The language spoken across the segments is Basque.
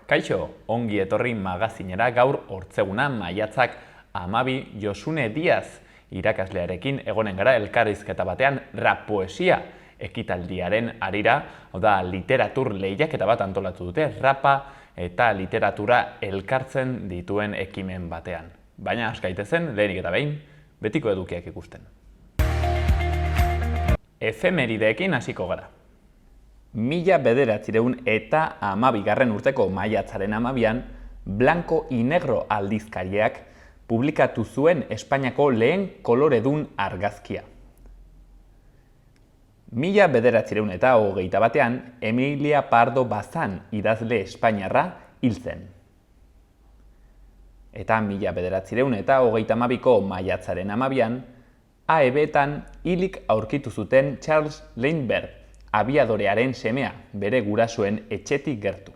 Kaixo, ongi etorri magazinera gaur hortzeguna maiatzak 12 Josune Diaz irakaslearekin egonen gara elkarrizketa batean rap poesia ekitaldiaren harira, hau da literatur lehiaketa bat antolatu dute, rapa eta literatura elkartzen dituen ekimen batean. Baina askaitezen, lehenik eta behin, betiko edukiak ikusten. Efemerideekin hasiko gara. 1912 urteko maiatzaren 12an, Blanco y Negro aldizkariak publikatu zuen Espainiako lehen koloredun argazkia. 1921an, Emilia Pardo Bazán idazle espainiarra hil zen. Eta 1932ko maiatzaren 12an, AEB-tan hilik aurkitu zuten Charles Lindbergh, abiadorearen semea, bere gurasoen etxetik gertu.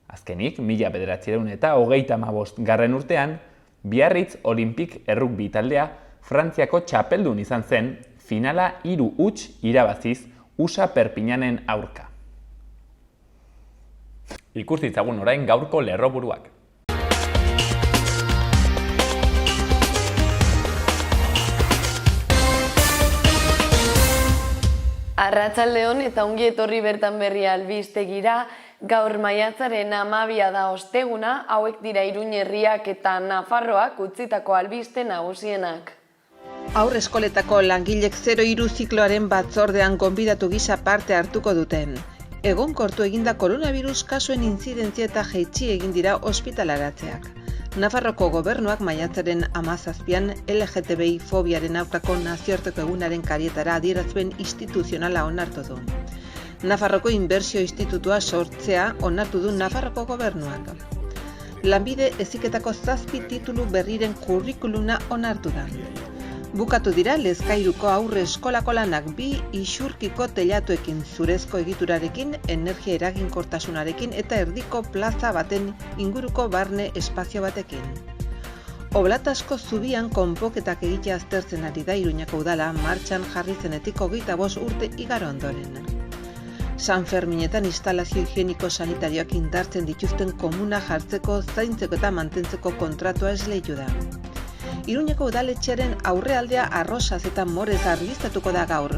Azkenik, 1935 urtean, Biarritz Olympique errugbi taldea Frantziako txapeldun izan zen, finala 3-0 irabaziz USA Perpignanen aurka. Ikus ditzagun orain gaurko lerroburuak. Arratsaldeon eta ongi etorri bertan berria albistegira. Gaur maiatzaren 12 da osteguna, hauek dira Iruña herriak eta Nafarroak utzitako albiste nagusienak. Haur eskoletako langilek 03 zikloaren batzordean gonbidatu gisa parte hartuko duten. Egonkortu eginda koronavirus kasuen intzidentzia eta jaitsi egin dira ospitalaratzeak. Nafarroko gobernuak maiatzaren 17an LGTBI fobiaren aurkako nazioarteko egunaren karietara adierazpen instituzionala onartu du. Nafarroko Inbertsio Institutua sortzea onartu du Nafarroko gobernuak. Lanbide heziketako 7 titulu berriren kurrikuluna onartu da. Bukatu dira Lezkairuko aurre eskolako lanak 2 isurkiko teilatuekin, zurezko egiturarekin, energia eraginkortasunarekin eta erdiko plaza baten inguruko barne espazio batekin. Oblatasko zubian konpoketak egitea aztertzen ari da Iruñako udala martxan jarri zenetik 25 urte igaro ondoren. San Ferminetan instalazio higieniko sanitarioak indartzen dituzten komuna jartzeko, zaintzeko eta mantentzeko kontratua esleitu da. Iruñako udaletxearen aurrealdea arrosaz eta morez argiztatuko da gaur,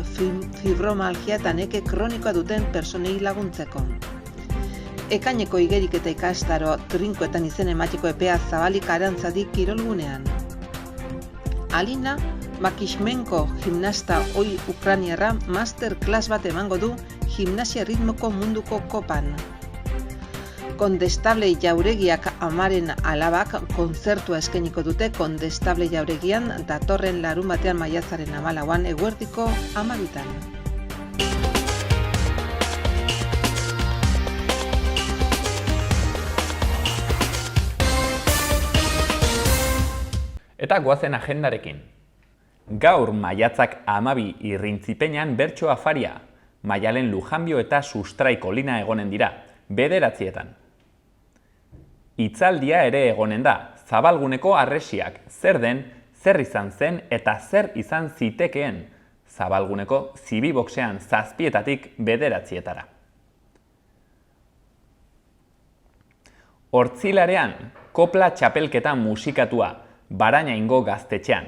fibromalgia eta neke kronikoa duten personei laguntzeko. Ekaineko igerik eta ikastaro trinkoetan izen ematiko epea zabalik arantzadi kirolgunean. Alina Makishmenko gimnasta oi ukraniarra masterclass bat emango du gimnasia ritmoko munduko kopan. Kondestable Jauregiak amaren alabak kontzertua eskainiko dute Kondestable Jauregian datorren larunbatean maiatzaren 14an eguerdiko 12an. Eta goazen agendarekin. Gaur maiatzak 12 irrintzipeñan bertso afaria, Maialen Lujanbio eta Sustraiko lina egonen dira, 9etan. Hitzaldia ere egonen da, Zabalguneko harresiak, zer den, zer izan zen eta zer izan zitekeen, Zabalguneko zibiboxean 7etatik 9etara. Hortzilarean, kopla txapelketa musikatua, Barainaingo gaztetxean.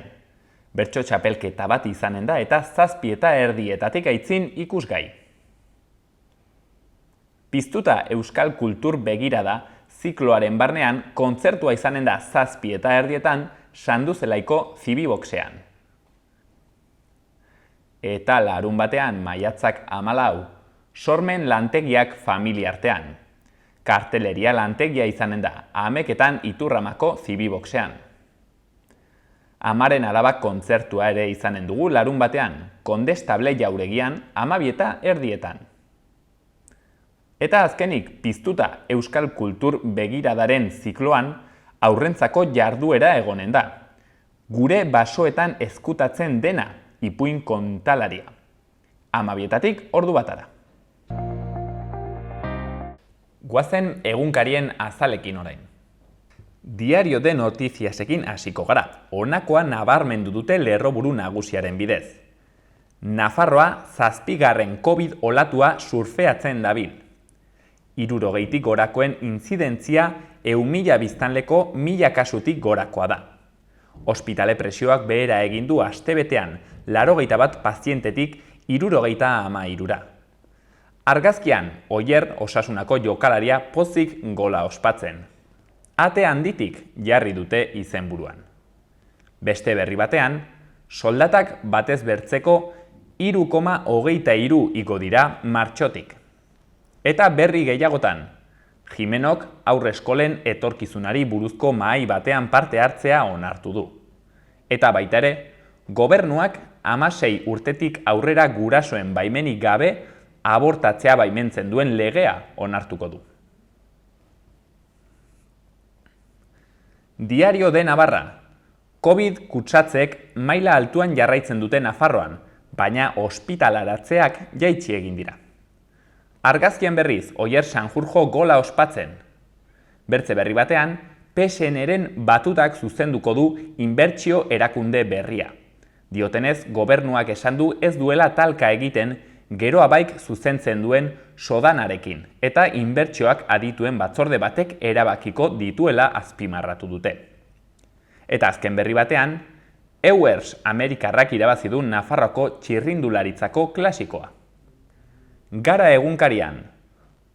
Bertso txapelketa bat izanen da eta 7:30 aitzin ikusgai. Piztuta euskal kultur begirada, zikloaren barnean kontzertua izanen da 7:30 Sanduzelaiko zibiboxean. Eta larunbatean maiatzak 14, sormen lantegiak familiartean. Karteleria lantegia izanen da, Ameketan Iturramako zibiboxean. Amaren alabak kontzertua ere izanen dugu larunbatean, Kondestable Jauregian 12:30. Eta azkenik, piztuta euskal kultur begiradaren zikloan, aurrentzako jarduera egonen da. Gure basoetan ezkutatzen dena, ipuin kontalaria. 12:00 ordu batara. Goazen egunkarien azalekin orain. Diario de Notiziasekin hasiko gara, honakoa nabarmendu dute lerroburu nagusiaren bidez. Nafarroa 7. COVID olatua surfeatzen dabil. 60 gorakoen intzidentzia 1.000 biztanleko 1.000 kasutik gorakoa da. Ospitale presioak behera egin du astebetean 81 pazientetik 73ra. Argazkian, Oier Osasunako jokalaria pozik gola ospatzen. Ate handitik jarri dute izenburuan. Beste berri batean, soldatak batez bertzeko 3,23 igo dira martxotik. Eta berri gehiagotan, Jimenok haurreskolen etorkizunari buruzko mahai batean parte hartzea onartu du. Eta baita ere, gobernuak 16 urtetik aurrera gurasoen baimenik gabe abortatzea baimentzen duen legea onartuko du. Diario de Navarra. COVID kutsatzeek maila altuan jarraitzen dute Nafarroan, baina ospitalaratzeak jaitsi egin dira. Argazkian berriz, Oier Sanjurjo gola ospatzen. Bertze berri batean, PSN-ren batutak zuzenduko du inbertsio erakunde berria. Diotenez, gobernuak esan du ez duela talka egiten Geroa Baik zuzentzen duen Sodanarekin, eta inbertsioak adituen batzorde batek erabakiko dituela azpimarratu dute. Eta azken berri batean, Ewers Amerikarrak irabazi du Nafarroako txirrindularitzako klasikoa. Gara egunkarian,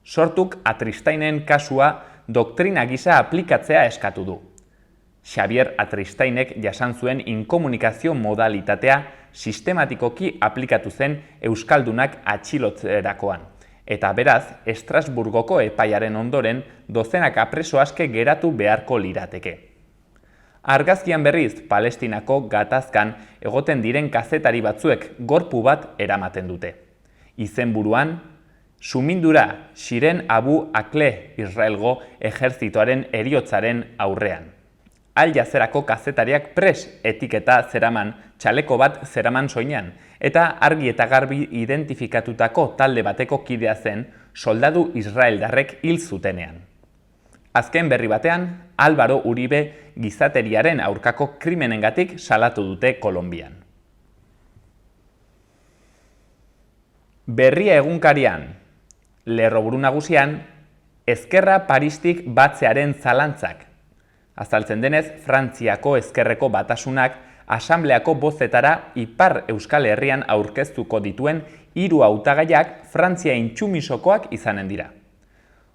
Sortuk Atristainen kasua doktrina gisa aplikatzea eskatu du. Xavier Atristainek jasan zuen inkomunikazio modalitatea sistematikoki aplikatu zen euskaldunak atxilotzerakoan, eta beraz, Estrasburgoko epaiaren ondoren dozenaka preso aske geratu beharko lirateke. Argazkian berriz, Palestinako gatazkan egoten diren kazetari batzuek gorpu bat eramaten dute. Izenburuan, sumindura Shiren Abu Akleh Israelgo ejerzitoaren heriotzaren aurrean. Al Jazerako kazetariak pres etiketa zeraman, txaleko bat zeraman soinean, eta argi eta garbi identifikatutako talde bateko kidea zen soldadu israeldarrek hil zutenean. Azken berri batean, Álvaro Uribe gizateriaren aurkako krimenengatik salatu dute Kolonbian. Berria egunkarian, lerroburu nagusian, Ezkerra Paristik batzearen zalantzak. Azaltzen denez, Frantziako Ezkerreko Batasunak asambleako bozetara Ipar Euskal Herrian aurkeztuko dituen 3 hautagaiak Frantzia intsumisokoak izanen dira.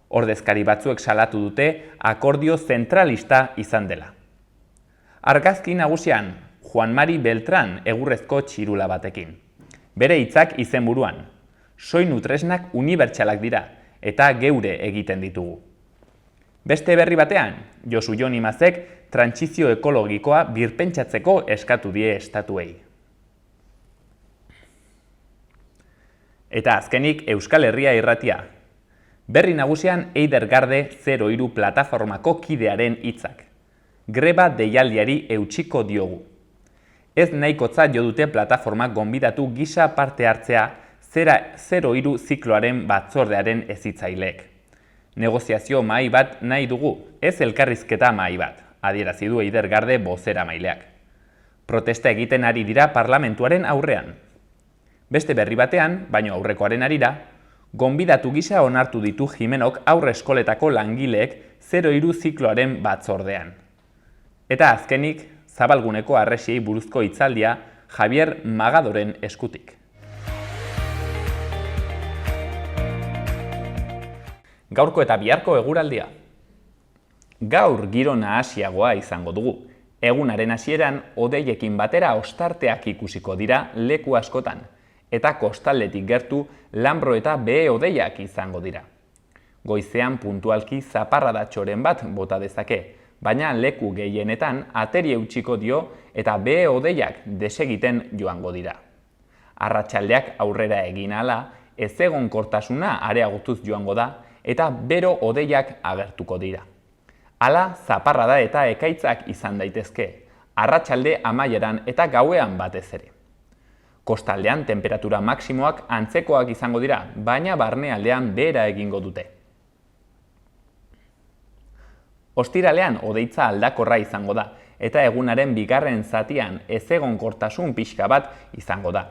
Ordezkari batzuek salatu dute akordio zentralista izan dela. Argazki nagusian, Juan Mari Beltran egurrezko txirula batekin. Bere hitzak izenburuan, soinu tresnak unibertsalak dira eta geure egiten ditugu. Beste berri batean, Josu Jon Imazek trantsizio ekologikoa birpentsatzeko eskatu die estatuei. Eta azkenik Euskal Herria irratia. Berri nagusian Eider Garde 03 plataformako kidearen hitzak. Greba deialdiari eutsiko diogu. Ez nahikotzat jo dute plataformak gonbidatu gisa parte hartzea 03 zikloaren batzordearen hezitzaileek. Negoziazio mahai bat nahi dugu, ez elkarrizketa mahai bat, adierazi du Eider Garde bozeramaileak. Protesta egiten ari dira parlamentuaren aurrean. Beste berri batean, baino aurrekoaren arira, gonbidatu gisa onartu ditu Jimenok haurreskoletako langileek 03 zikloaren batzordean. Eta azkenik, Zabalguneko harresiei buruzko hitzaldia Javier Magadoren eskutik. Gaurko eta biharko eguraldia. Gaur giro nahasiagoa izango dugu. Egunaren hasieran hodeiekin batera ostarteak ikusiko dira leku askotan, eta kostaldetik gertu lanbro eta behe hodeiak izango dira. Goizean puntualki zaparradatxoren bat bota dezake, baina leku gehienetan ateri eutsiko dio eta behe hodeiak desegiten joango dira. Arratsaldeak aurrera egin ahala, ezegonkortasuna areagotuz joango da, eta bero hodeiak agertuko dira. Hala, zaparrada eta ekaitzak izan daitezke, arratsalde amaieran eta gauean batez ere. Kostaldean temperatura maksimoak antzekoak izango dira, baina barnealdean behera egingo dute. Ostiralean hodeitza aldakorra izango da, eta egunaren bigarren zatian ezegonkortasun pixka bat izango da.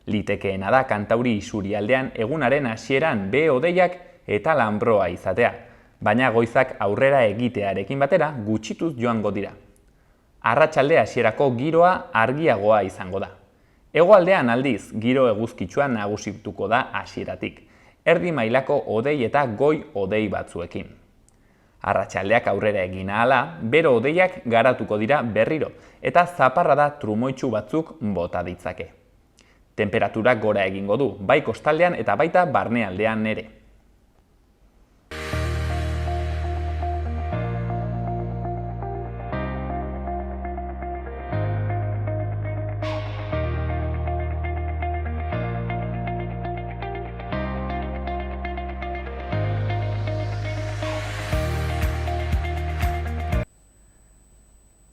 Litekeena da Kantauri isurialdean egunaren hasieran behe hodeiak eta lanbroa izatea, baina goizak aurrera egitearekin batera gutxituz joango dira. Arratsalde hasierako giroa argiagoa izango da. Hegoaldean aldiz, giro eguzkitsua nagusituko da hasieratik, erdi mailako hodei eta goi hodei batzuekin. Arratsaldeak aurrera egin ahala, bero hodeiak garatuko dira berriro, eta zaparrada trumoitsu batzuk bota ditzake. Temperaturak gora egingo du, bai kostaldean eta baita barnealdean ere.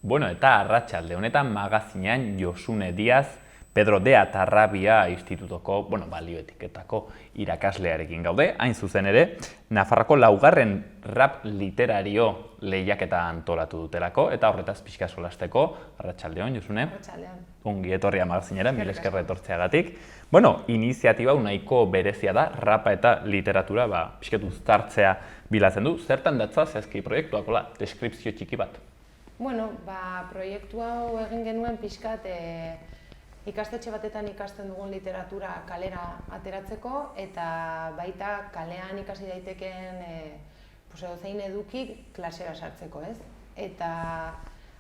Bueno, eta arratsalde honetan magazinean Josune Diaz, Pedro de Atarrabia Institutoko, balioetiketako irakaslearekin gaude, hain zuzen ere, Nafarroako laugarren rap literario lehiaketa antolatu dutelako, eta horretaz pixka solasteko, arratsaldeon, Josune? Arratsaldeon. Ongi etorria magazinera, mil esker etortzeagatik. Bueno, iniziatiba nahiko berezia da, rapa eta literatura, pixkat uztartzea bilatzen du. Zertan datza zehazki proiektuakola, deskripzio txiki bat? Bueno, proiektu hau egin genuen pixkat ikastetxe batetan ikasten dugun literatura kalera ateratzeko eta baita kalean ikasi daiteken edozein eduki klasera sartzeko, ez? Eta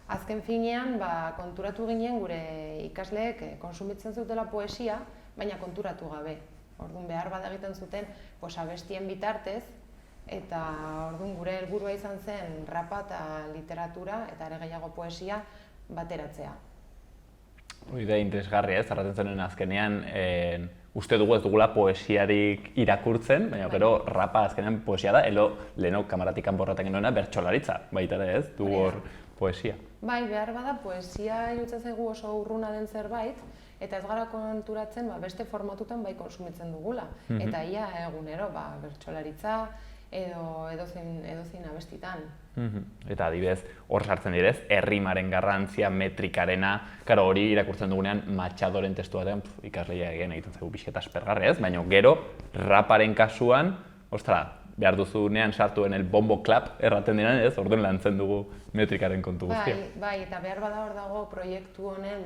azken finean konturatu ginen gure ikasleek kontsumitzen zutela poesia, baina konturatu gabe. Orduan behar bada egiten zuten abestien bitartez, eta orduan gure helburua izan zen rapa eta literatura eta ere gehiago poesia bateratzea. Hori da interesgarria, ez? Arraten zenuen azkenean, uste dugu ez dugula poesiarik irakurtzen, baina gero rapa azkenean poesia da, leheno kamaratik kanporraten genuena bertsolaritza, baita ere ez, dugu hor poesia. Bai, behar bada poesia iruditzen zaigu oso urruna den zerbait, eta ez gara konturatzen beste formatutan bai kontsumitzen dugula. Eta ia egunero bertsolaritza, edo edozein abestitan. Eta adibidez, hor sartzen direz, errimaren garrantzia, metrikarena, hori irakurtzen dugunean Matxadoren testu batean ikasleia egiten zaigu pixket aspergarria, ez? Baina gero, raparen kasuan, behar duzunean sartuen el bombo klap erraten diren, ez? Orduan lantzen dugu metrikaren kontu guztia. Bai, eta behar bada hor dago proiektu honen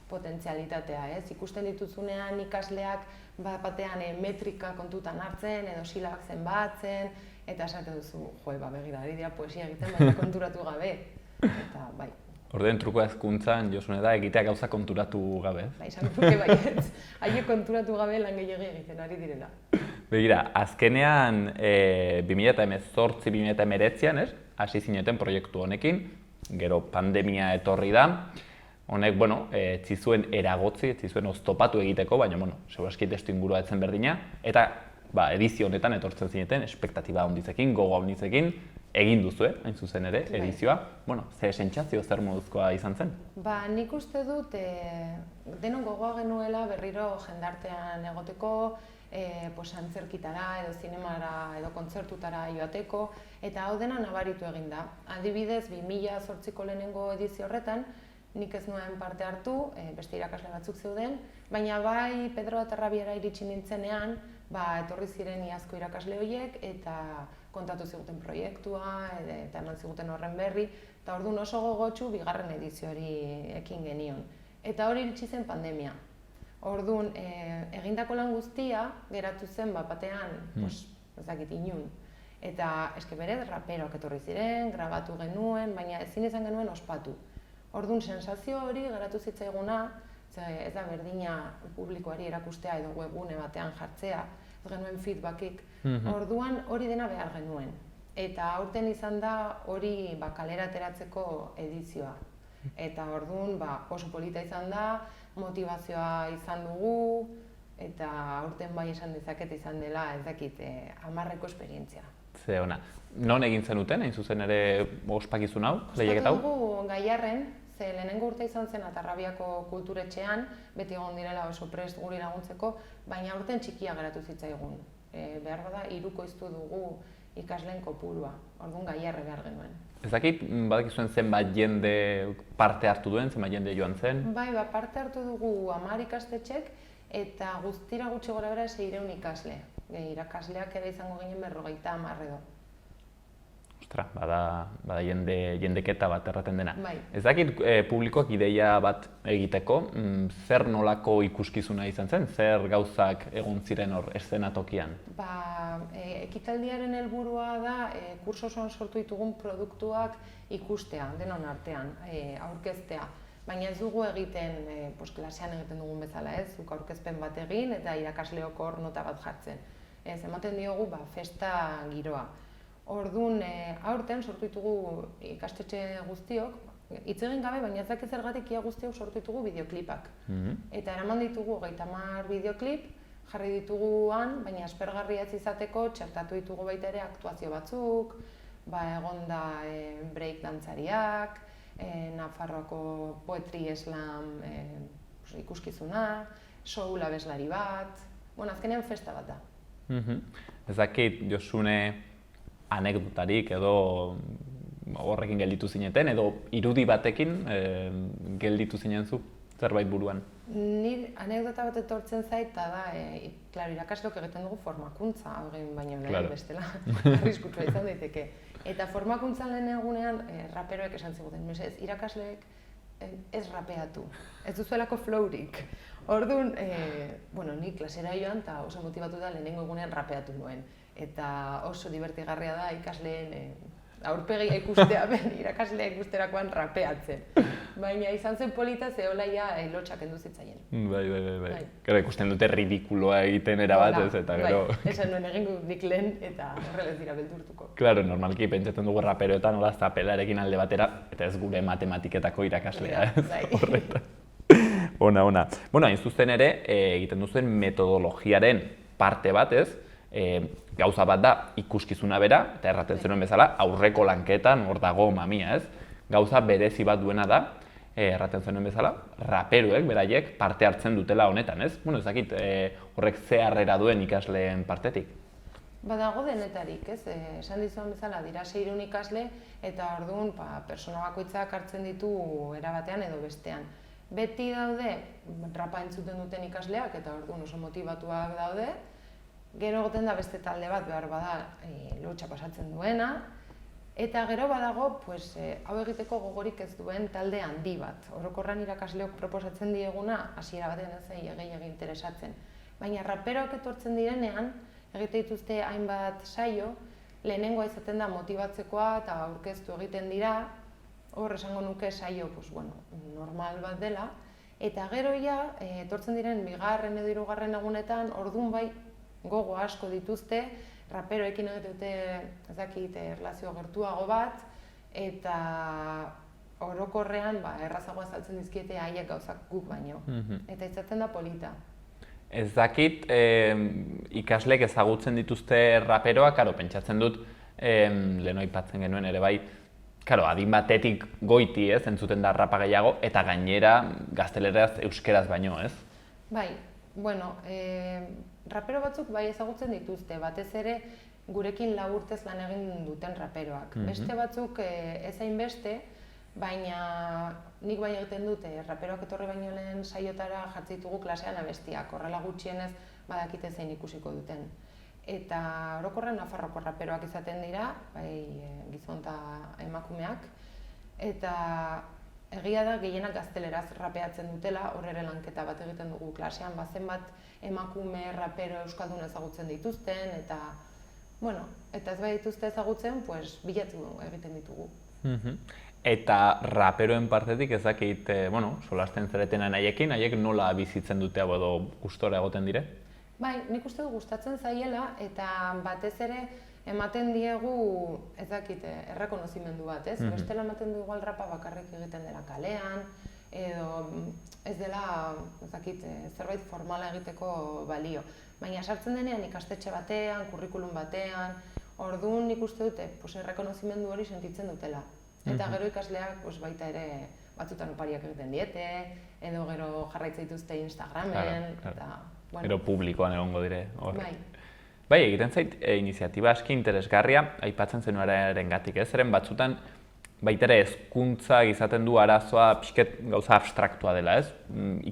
potentzialitatea, ez? Ikusten dituzunean ikasleak batean metrika kontutan hartzen, edo silabak zenbatzen, eta esate duzu, begira, ari dira poesia egiten, baina konturatu gabe. Eta bai. Orduan trukoa hezkuntzan, Josune, da egitea gauza konturatu gabe, ez? Bai, esan duke baietz. Haiek konturatu gabe lan gehiegi egiten ari direla. Begira, azkenean 2018-2019, ez? Hasi zineten proiektu honekin, gero pandemia etorri da. Honek, etzizuen eragotzi, etzizuen oztopatu egiteko, baina, segurazki testu ingurua etzen berdina, eta edizio honetan etortzen zineten, espektatiba onditzekin, gogo onditzekin, egin duzu, hain zuzen ere, edizioa. Ze sentsazio zer moduzkoa izan zen? Nik uste dut, denon gogoa genuela berriro jendartean egoteko, antzerkitara, edo zinemara, edo kontzertutara joateko, eta hau dena nabaritu egin da. Adibidez, 2008ko lehenengo edizio horretan, nik ez nuen parte hartu, beste irakasle batzuk zeuden, baina bai Pedro de Atarrabiara iritsi nintzenean, etorri ziren iazko irakasle horiek eta kontatu ziguten proiektua eta eman ziguten horren berri, eta orduan oso gogotsu bigarren edizioari ekin genion. Eta hori iritsi zen pandemia. Orduan, egindako lan guztia geratu zen batean, ez dakit inun. Eta eske berez, raperoak etorri ziren, grabatu genuen, baina ezin izan genuen ospatu. Orduan, sensazio hori geratu zitzaiguna, ez da berdina publikoari erakustea edo webgune batean jartzea, ez genuen feedbackik. Orduan, hori dena behar genuen. Eta aurten izan da hori kalera ateratzeko edizioa. Eta orduan, oso polita izan da, motivazioa izan dugu, eta aurten bai esan dezaket izan dela, ez dakit, 10ko esperientzia. Ze ona. Non egin zenuten, hain zuzen ere ospakizun hau, lehiaketa hau? Ospatu dugu Gaiarren, ze lehenengo urte izan zen Atarrabiako kulturetxean, beti egon direla oso prest guri laguntzeko, baina aurten txikia geratu zitzaigun. Behar bada, 3 iztu dugu ikasleen kopurua, orduan Gaiarre behar genuen. Ez dakit, badakizuen zenbat jende parte hartu duen, zenbat jende joan zen? Bai, parte hartu dugu 10 ikastetxek, eta guztira gutxi gora bera 600 ikasle. irakasleak ere izango ginen 50 edo. Ostra, bada jendeketa bat erraten dena. Bai. Ez dakit publikoak ideia bat egiteko, zer nolako ikuskizuna izan zen, zer gauzak egon ziren hor eszenatokian? Ekitaldiaren helburua da kurso osoan sortu ditugun produktuak ikustea, denon artean, aurkeztea. Baina ez dugu egiten, klasean egiten dugun bezala, ez? Zuk aurkezpen bat egin eta irakasleok hor nota bat jartzen. Ez, ematen diogu festa giroa. Orduan, aurten sortu ditugu ikastetxe guztiok, hitz egin gabe, baina ez dakit zergatik ia guztiok sortu ditugu bideoklipak. Eta eraman ditugu 30 bideoklip, jarri ditugu han, baina aspergarria ez izateko txertatu ditugu baita ere aktuazio batzuk, egon da break dantzariak, Nafarroako poetry slam ikuskizuna, soul abeslari bat, azkenean festa bat da. Ez dakit, Josune, anekdotarik edo horrekin gelditu zineten, edo irudi batekin gelditu zinen zu, zerbait buruan? Ni anekdota bat etortzen zait, eta da, irakasleok egiten dugu formakuntza, egin baino bestela, arriskutsua izan daiteke. Eta formakuntzan lehen egunean, raperoek esan ziguten, irakasleek ez rapeatu, ez duzuelako flowrik. Orduan, ni klasera joan eta oso motibatuta lehenengo egunean rapeatu nuen. Eta oso divertigarria da ikasleen aurpegia ikustea, irakasleak ikusterakoan rapeatzen. Baina izan zen polita ze olaia lotxak kendu zitzaien. Bai. Gero ikusten dute ridikuloa egiten erabat ez, eta gero... Esan nuen egingo nik lehen eta horrela ez dira beldurtuko. Claro, normalki pentsatzen dugu raperoetan hola zapelarekin alde batera, eta ez gure matematiketako irakaslea ez, horretan. Ona. Bueno, hain zuzen ere, egiten duzuen metodologiaren parte bat ez, gauza bat da ikuskizuna bera, eta erraten zenuen bezala, aurreko lanketan hor dago mamia, ez? Gauza berezi bat duena da, erraten zenuen bezala, raperoek, beraiek, parte hartzen dutela honetan, ez? Ez dakit, horrek ze harrera duen ikasleen partetik? Badago denetarik, ez? Esan dizuen bezala, dira 600 ikasle, eta orduan, persona bakoitzak hartzen ditu erabatean edo bestean. Beti daude, rapa entzuten duten ikasleak, eta orduan oso motibatuak daude, gero egoten da beste talde bat behar bada lotxa pasatzen duena, eta gero badago hau egiteko gogorik ez duen talde handi bat. Orokorrean irakasleok proposatzen dieguna hasiera batean ez gehiegi interesatzen. Baina raperoak etortzen direnean, egite dituzte hainbat saio, lehenengoa izaten da motibatzekoa eta aurkeztu egiten dira, hor esango nuke saio normal bat dela, eta gero etortzen diren bigarren edo hirugarren egunetan, orduan bai gogo asko dituzte, raperoekin egite ez dakit, erlazio gertuago bat, eta orokorrean errazagoa azaltzen dizkiete haiek gauzak guk baino, eta izaten da polita. Ez dakit, ikasleek ezagutzen dituzte raperoak, pentsatzen dut, lehen aipatzen genuen ere bai, adin batetik goiti ez, entzuten da rapa gehiago, eta gainera gazteleraz euskeraz baino, ez? Bai, rapero batzuk bai ezagutzen dituzte, batez ere gurekin urtez lan egin duten raperoak. Beste batzuk ez hainbeste, baina nik bai egiten dute, raperoak etorri baino lehen saiotara jartzen ditugu klasean abestiak, horrela gutxienez badakite zein ikusiko duten. Eta orokorren Nafarroko raperoak izaten dira, gizon eta emakumeak, eta egia da gehienak gazteleraz rapeatzen dutela, hor ere lanketa bat egiten dugu klasean, zenbat emakume, rapero, euskaldun ezagutzen dituzten, eta ez bai dituzte ezagutzen, bilatu egiten ditugu. Eta raperoen partetik ez dakit, solasten zeretenen haiekin, haiek nola bizitzen dute hau edo gustora egoten dire? Bai, nik uste du gustatzen zaiela, eta batez ere ematen diegu, ez dakit, errekonozimendu bat, ez? Bestela ematen du igual rapa bakarrik egiten dela kalean, edo ez dela, ez dakit, zerbait formala egiteko balio. Baina sartzen denean ikastetxe batean, kurrikulum batean, orduan nik uste dute, errekonozimendu hori sentitzen dutela. Eta gero ikasleak baita ere batzutan opariak egiten diete, edo gero jarraitza dituzte Instagramen, eta... Gero publikoan egongo dire horrek. Bai, egiten zait, iniziatiba aski interesgarria, aipatzen zenuaren gatik, ez? Zeren batzutan, baita ere hezkuntza izaten du arazoa pixket gauza abstraktua dela, ez?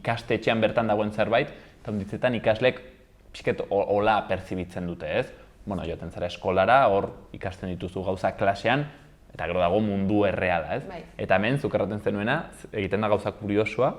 Ikastetxean bertan dagoen zerbait, eta onditzetan ikaslek pixket hola perzibitzen dute, ez? Bueno, joaten zara eskolara, hor ikasten dituzu gauza klasean, eta gero dago mundu erreala, ez? Bai. Eta hemen, zuk erraten zenuena, egiten da gauza kuriosoa,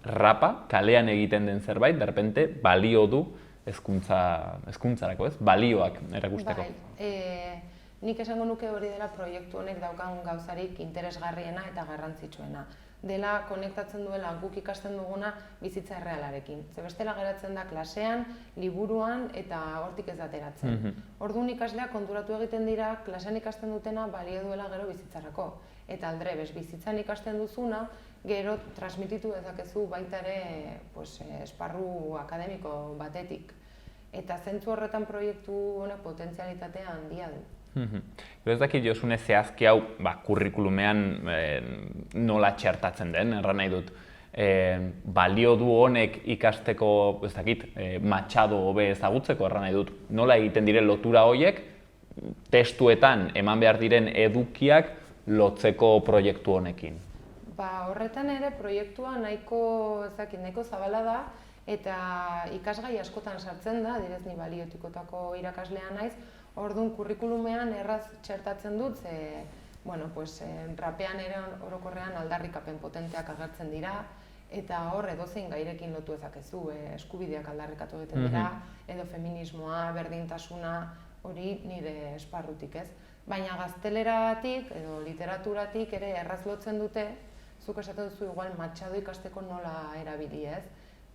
rapa, kalean egiten den zerbait, derrepente, balio du hezkuntzarako, ez? Balioak erakusteko. Bai, nik esango nuke hori dela proiektu honek daukan gauzarik interesgarriena eta garrantzitsuena. Dela konektatzen duela guk ikasten duguna bizitza errealarekin. Ze bestela geratzen da klasean, liburuan eta hortik ez ateratzen. Orduan ikasleak konturatu egiten dira klasean ikasten dutena balio duela gero bizitzarako. Eta aldrebes, bizitzan ikasten duzuna, gero transmititu dezakezu baita ere esparru akademiko batetik. Eta zentzu horretan proiektu honek potentzialitatea handia du. Gero ez dakit Josune zehazki hau kurrikulumean nola txertatzen den, erran nahi dut. Balio du honek ikasteko, ez dakit, Machado hobe ezagutzeko, erran nahi dut. Nola egiten diren lotura horiek, testuetan eman behar diren edukiak lotzeko proiektu honekin. Horretan ere proiektua nahiko zabala da eta ikasgai askotan sartzen da, direz ni balioetikotako irakaslea naiz. Orduan kurrikulumean erraz txertatzen dut, rapean ere orokorrean aldarrikapen potenteak agertzen dira, eta hor edozein gairekin lotu ezakezu, eskubideak aldarrikatu egiten dira, edo feminismoa, berdintasuna, hori nire esparrutik, ez? Baina gazteleratik edo literaturatik ere erraz lotzen dute, zuk esaten duzu igual Machado ikasteko nola erabili, ez?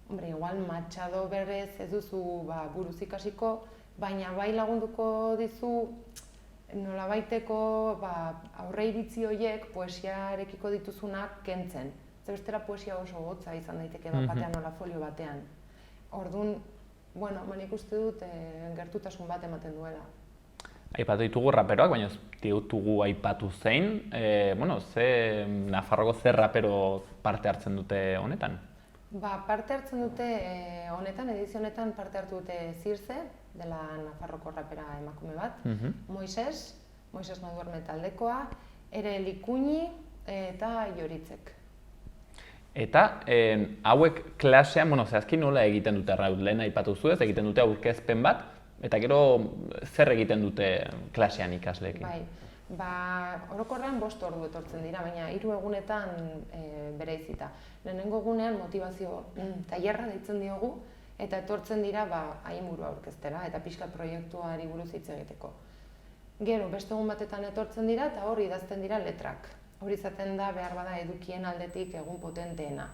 Hombre, igual Machado berez ez duzu buruz ikasiko, baina bai lagunduko dizu nolabaiteko aurre iritzi horiek poesiarekiko dituzunak kentzen. Ze bestela poesia oso hotza izan daiteke batean nola folio batean. Orduan, nik uste dut gertutasun bat ematen duela. Aipatu ditugu raperoak, baina ez ditugu aipatu zein, Nafarroko zer rapero parte hartzen dute honetan? Parte hartzen dute honetan, edizio honetan parte hartu dute Zirze, dela Nafarroko rapera emakume bat, Moises no duerme taldekoa, ere Likuñi eta Joritzek. Eta hauek klasean, zehazki nola egiten dute Raut, lehen aipatu zu ez, egiten dute aurkezpen bat, eta gero zer egiten dute klasean ikasleekin? Orokorrean 5 ordu etortzen dira, baina 3 egunetan bereizita. Lehenengo egunean motivazio tailerra deitzen diogu, eta etortzen dira hainburua aurkeztera eta pixka proiektuari buruz hitz egiteko. Gero, beste egun batetan etortzen dira eta hor idazten dira letrak. Hori izaten da behar bada edukien aldetik egun potenteena.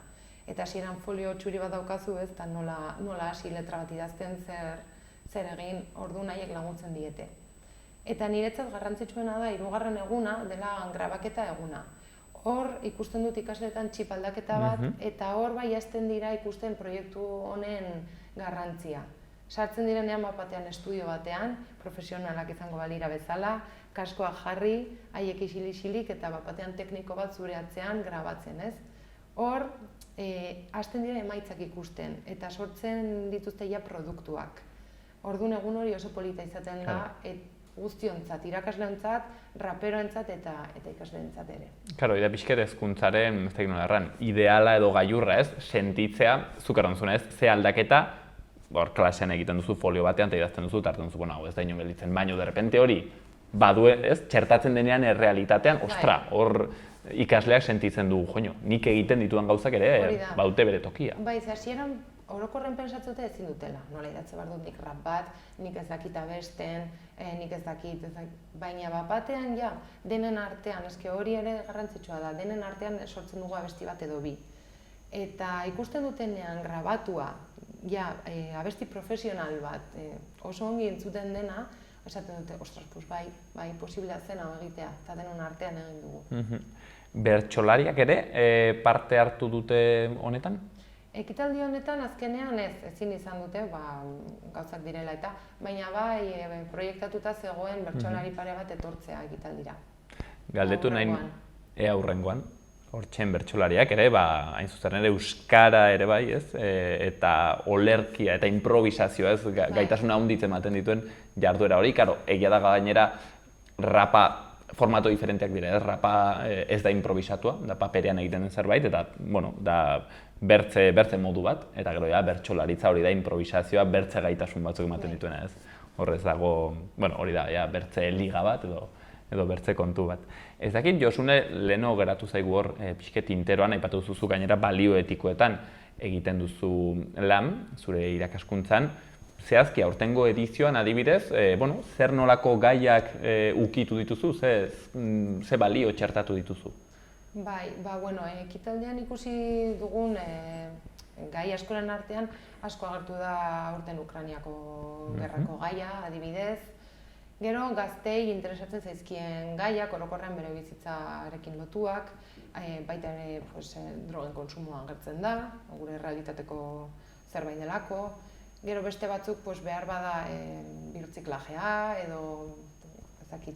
Eta hasieran folio txuri bat daukazu ez, eta nola hasi letra bat idazten zer egin ordu nahiek laguntzen diete. Eta niretzat garrantzitsuena da 3. eguna dela grabaketa eguna. Hor ikusten dut ikasleetan txip aldaketa bat, eta hor hasten dira ikusten proiektu honen garrantzia. Sartzen direnean batean estudio batean, profesionalak izango balira bezala, kaskoak jarri, haiek isilik eta batean tekniko bat zure atzean grabatzen, ez? Hor, hasten dira emaitzak ikusten, eta sortzen dituzte produktuak. Orduan egun hori oso polita izaten da, guztiontzat, irakasleontzat, raperoentzat eta ikasleentzat ere. Karo, ida pixket hezkuntzaren, ez dakit nola erran, ideala edo gailurra ez, sentitzea, zuk errantzuna ez, ze aldaketa, hor klasean egiten duzu folio batean, eta idazten duzu, eta hartzen duzu, hau ez da ino gelditzen, baino derrepente hori, badu ez, txertatzen denean errealitatean, ostra, hor ikasleak sentitzen du, joño, nik egiten ditudan gauzak ere, baute bere tokia. Hasieran orokorren pensatzute ezin dutela, nola idatze behar dut nik rap bat, nik ez dakit abesten, nik ez dakit, baina batean denen artean, eske hori ere garrantzitsua da, denen artean sortzen dugu abesti bat edo bi. Eta ikusten dutenean grabatua, abesti profesional bat, oso ongi entzuten dena, esaten dute, ostras, bai, posiblea zen hau egitea, eta denon artean egin dugu. Bertsolariak ere parte hartu dute honetan? Ekitaldi honetan azkenean ezin izan dute, gauzak direla eta, baina proiektatuta zegoen bertsolari pare bat etortzea ekitaldira. Galdetu nahi ea hurrengoan, hortxen bertsolariak ere, hain zuzen ere euskara ere bai, ez? Eta olerkia eta improvisazioa, ez? Gaitasuna handitzen ematen dituen jarduera hori, karo, egia da gainera rapa formato diferenteak dira, ez? Rapa ez da improvisatua, da paperean egiten den zerbait, eta, bueno, da bertze modu bat, eta gero ja, bertsolaritza hori da improvisazioa, bertze gaitasun batzuk ematen dituena, ez? Horrez dago, bueno, hori da, ja, bertze liga bat edo bertze kontu bat. Ez dakit, Josune, leheno geratu zaigu hor pixket interoan, aipatu duzu gainera balio etikoetan egiten duzu lan, zure irakaskuntzan. Zehazki, aurtengo edizioan adibidez, zer nolako gaiak ukitu dituzu, ze balio txertatu dituzu? Bai, ekitaldian ikusi dugun gai askoren artean asko agertu da aurten Ukrainiako gerrako gaia, adibidez. Gero gazteei interesatzen zaizkien gaiak, orokorrean bere bizitzarekin lotuak, baita ere drogen kontsumoa agertzen da, gure realitateko zerbait delako. Gero beste batzuk behar bada birtziklajea edo ezakit.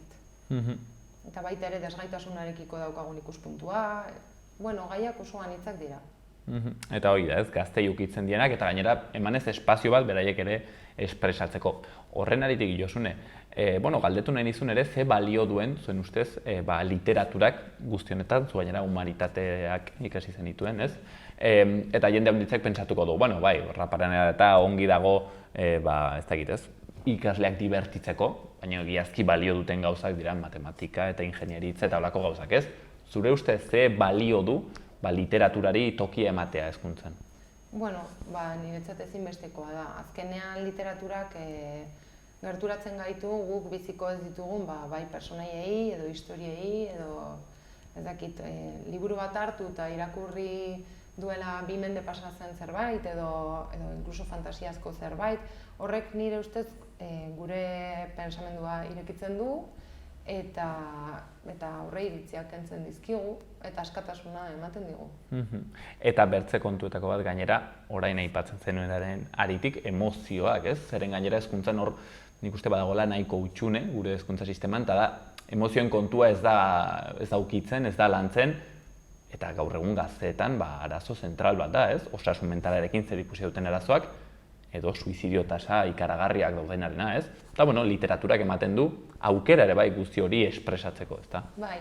Eta baita ere desgaitasunarekiko daukagun ikuspuntua, gaiak oso anitzak dira. Eta hori da, ez, gaztei ukitzen dienak, eta gainera emanez espazio bat beraiek ere espresatzeko. Horren aritik, Josune, galdetu nahi nizun ere, ze balio duen, zuen ustez, literaturak guztionetan, zu gainera humanitateak ikasi zenituen, ez? Eta jende handitzek pentsatuko du, raparean eta ongi dago, ez dakit ez, ikasleak divertitzeko, baina egiazki balio duten gauzak dira matematika eta ingenieritza eta holako gauzak, ez? Zure ustez, ze balio du literaturari tokia ematea hezkuntzan? Niretzat ezinbestekoa da. Azkenean literaturak gerturatzen gaitu guk biziko ez ditugun bai personaiei edo historiei edo ez dakit, liburu bat hartu eta irakurri duela 2 mende pasatzen zerbait edo inkluso fantasiazko zerbait, horrek nire ustez gure pentsamendua irekitzen du eta aurre iritziak kentzen dizkigu eta askatasuna ematen digu. Eta bertze kontuetako bat gainera, orain aipatzen zenuenaren aritik emozioak, ez? Zeren gainera hezkuntzan hor nik uste badagoela nahiko hutsune gure hezkuntza sisteman, eta da emozioen kontua ez da ukitzen, ez da lantzen, eta gaur egun gazteetan arazo zentral bat da, ez? Osasun mentalarekin zer ikusi duten arazoak, edo suizidio tasa ikaragarriak daudenarena, ez? Eta, literaturak ematen du aukera ere bai guzti hori espresatzeko, ezta? Bai,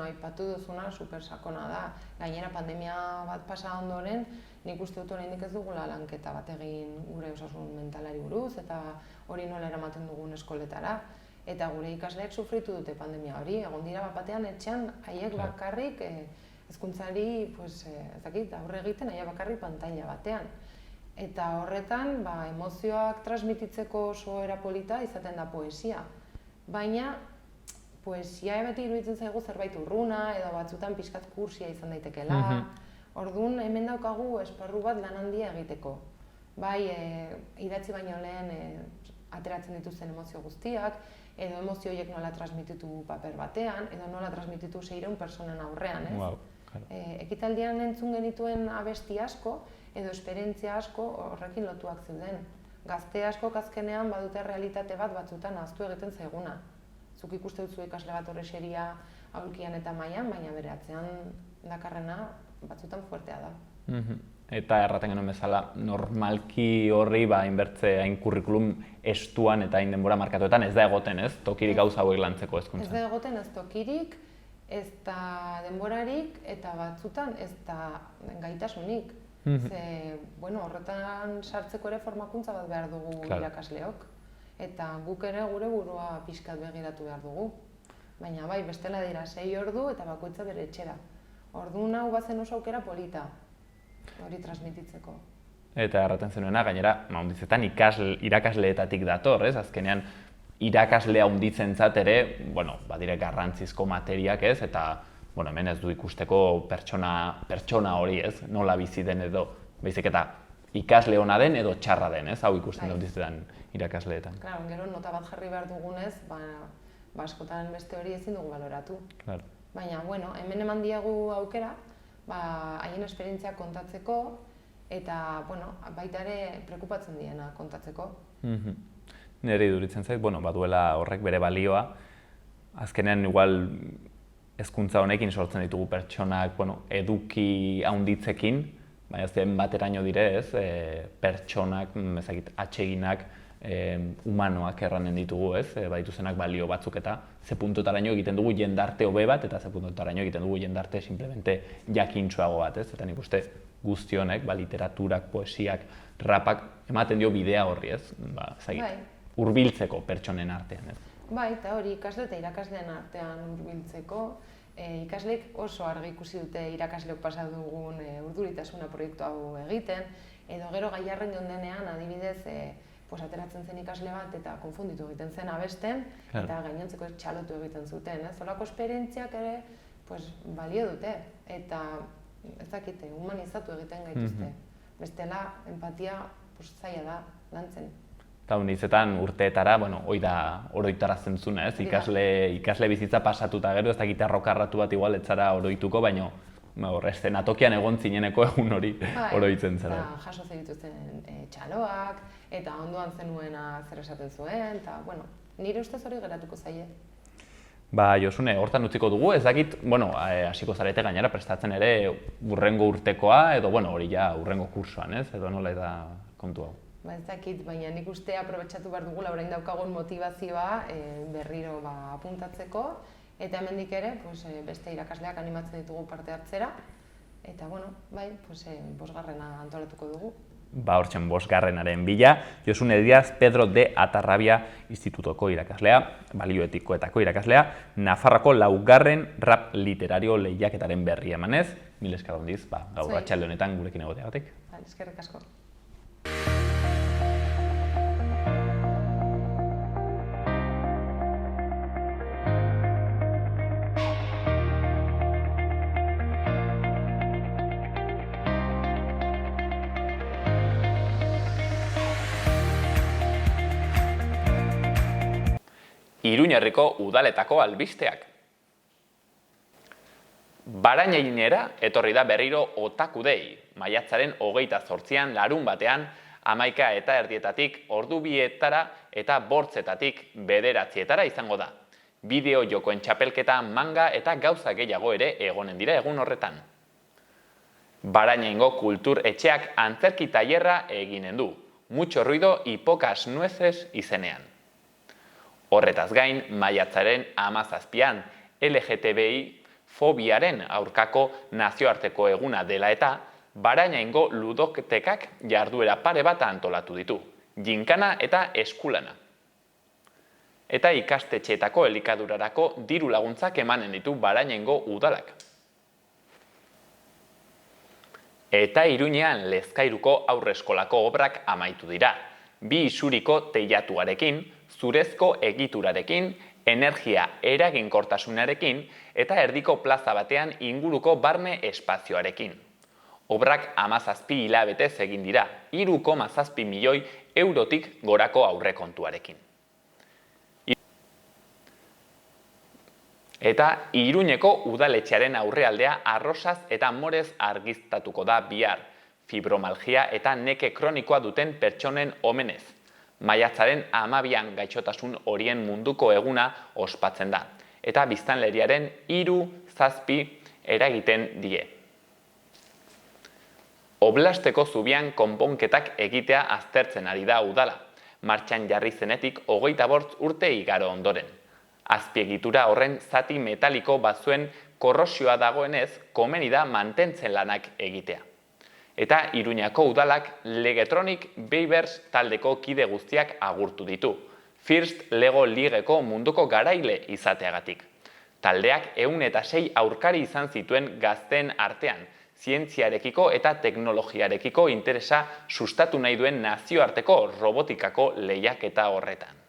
aipatu duzuna super sakona da. Gainera pandemia bat pasa ondoren, nik uste dut oraindik ez dugula lanketa bat egin gure osasun mentalari buruz eta hori nola eramaten dugun eskoletara. Eta gure ikasleek sufritu dute pandemia hori, egon dira batean etxean haiek bakarrik hezkuntzari aurre egiten haiek bakarrik pantaila batean. Eta horretan, emozioak transmititzeko oso era polita izaten da poesia. Baina, poesia beti iruditzen zaigu zerbait urruna edo batzutan pixkat kursia izan daitekeela. Orduan, hemen daukagu esparru bat lan handia egiteko. Bai, idatzi baino lehen ateratzen dituzten emozio guztiak, edo emozio horiek nola transmititu paper batean, edo nola transmititu 600 personen aurrean, ez? Ekitaldian entzun genituen abesti asko, edo esperientzia asko horrekin lotuak zeuden. Gazte asko azkenean badute realitate bat batzutan ahaztu egiten zaiguna. Zuk ikuste duzu ikasle bat horrexeria aulkian eta mailan, baina bere atzean dakarrena batzutan fuertea da. Eta erraten genuen bezala, normalki horri hainbertze hain kurrikulum estuan eta hain denbora markatuetan ez da egoten, ez? Tokirik gauza hauek lantzeko hezkuntzan. Ez da egoten ez tokirik, ez da denborarik eta batzutan ez da gaitasunik. Horretan sartzeko ere formakuntza bat behar dugu irakasleok. Eta guk ere gure burua pixkat begiratu behar dugu. Baina bestela dira 6 ordu eta bakoitza bere etxera. Orduan hau bazen oso aukera polita, hori transmititzeko. Eta erraten zenuena, gainera, handizetan irakasleetatik dator, ez? Azkenean, irakaslea handitzentzat ere, badire garrantzizko materiak, ez? Eta, hemen ez du ikusteko pertsona hori, ez? Nola bizi den edo, baizik eta ikasle ona den edo txarra den, ez? Hau ikusten handizetan irakasleetan. Claro, gero nota bat jarri behar dugunez, askotan beste hori ezin dugu baloratu. Baina, hemen eman diegu aukera, haien esperientziak kontatzeko, eta, baita ere prekupatzen diena kontatzeko. Nire iduritzen zait, baduela horrek bere balioa. Azkenean, igual, hezkuntza honekin sortzen ditugu pertsonak, eduki handitzekin, baina zen bateraino dire, ez, pertsonak, ezagut, atseginak, humanoak erranen ditugu, ez? Badituzenak balio batzuk eta ze puntotaraino egiten dugu jendarte hobe bat eta ze puntotaraino egiten dugu jendarte simplemente jakintsuago bat, ez? Eta nik uste guzti honek, literaturak, poesiak, rapak ematen dio bidea horri, ez? Hurbiltzeko pertsonen artean, ez? Bai, eta hori ikasle eta irakasleen artean hurbiltzeko, ikasleek oso argi ikusi dute irakasleok pasa dugun urduritasuna proiektu hau egiten, edo gero Gaiarren denean, adibidez, ateratzen zen ikasle bat eta konfunditu egiten zen abesten, eta gainontzeko txalotu egiten zuten. Zolako esperientziak ere balio dute, eta ez dakite, humanizatu egiten gaituzte. Bestela, empatia zaila da, lantzen. Eta hitzetan urteetara, hoi da oroitarazten zuna, ez? Ikasle bizitza pasatuta gero, ez dakite arrokarratu bat igual etzara oroituko, baina eszenatokian egon zineneko egun hori oroitzen zara. Jaso zegituzten txaloak, eta ondoan zenuena zer esaten zuen, eta nire ustez hori geratuko zaie. Josune, hortan utziko dugu, ez dakit, hasiko zarete gainera prestatzen ere hurrengo urtekoa, edo hori ja hurrengo kursoan, ez? Edo nola eta kontu hau. Ez dakit, baina nik uste aprobetxatu behar dugula orain daukagun motivazioa berriro apuntatzeko, eta hemendik ere beste irakasleak animatzen ditugu parte hartzera, eta bosgarrena antolatuko dugu. Hortzen bosgarrenaren bila, Josune Díaz Pedro de Atarrabia Institutoko irakaslea, balioetikoetako irakaslea, Nafarroako 4. rap literario lehiaketaren berri emanez, mil esker ondiz, gaur atxalde honetan gurekin egoteagatik. Eskerrik asko. Iruñerriko udaletako albisteak. Barainainera etorri da berriro Otakudei, maiatzaren 28an larunbatean 11:30 ordu 2etara eta 8:00 9:00 izango da. Bideo jokoen txapelketa, manga eta gauza gehiago ere egonen dira egun horretan. Barainaingo kultur etxeak antzerki tailerra eginen du, mucho ruido y pocas nueces izenean. Horretaz gain, maiatzaren 17an LGTBI fobiaren aurkako nazioarteko eguna dela eta Barainaingo ludotekak jarduera pare bat antolatu ditu, ginkana eta eskulana. Eta ikastetxeetako elikadurarako diru laguntzak emanen ditu Barainaingo udalak. Eta Iruñean Lezkairuko aurreskolako obrak amaitu dira, 2 isuriko teilatuarekin, zurezko egiturarekin, energia eraginkortasunarekin eta erdiko plaza batean inguruko barne espazioarekin. Obrak 17 hilabetez egin dira, 3,7 milioi eurotik gorako aurrekontuarekin. Eta Iruñeko udaletxearen aurrealdea arrosaz eta morez argiztatuko da bihar, fibromalgia eta neke kronikoa duten pertsonen omenez. Maiatzaren 12an gaixotasun horien munduko eguna ospatzen da, eta biztanleriaren 3-7 eragiten die. Oblasteko zubian konponketak egitea aztertzen ari da udala, martxan jarri zenetik 25 urte igaro ondoren. Azpiegitura horren zati metaliko batzuen korrosioa dagoenez, komeni da mantentzen lanak egitea. Eta Iruñako udalak Legetronic Babers taldeko kide guztiak agurtu ditu, First Lego Ligeko munduko garaile izateagatik. Taldeak 106 aurkari izan zituen gazteen artean, zientziarekiko eta teknologiarekiko interesa sustatu nahi duen nazioarteko robotikako lehiaketa horretan.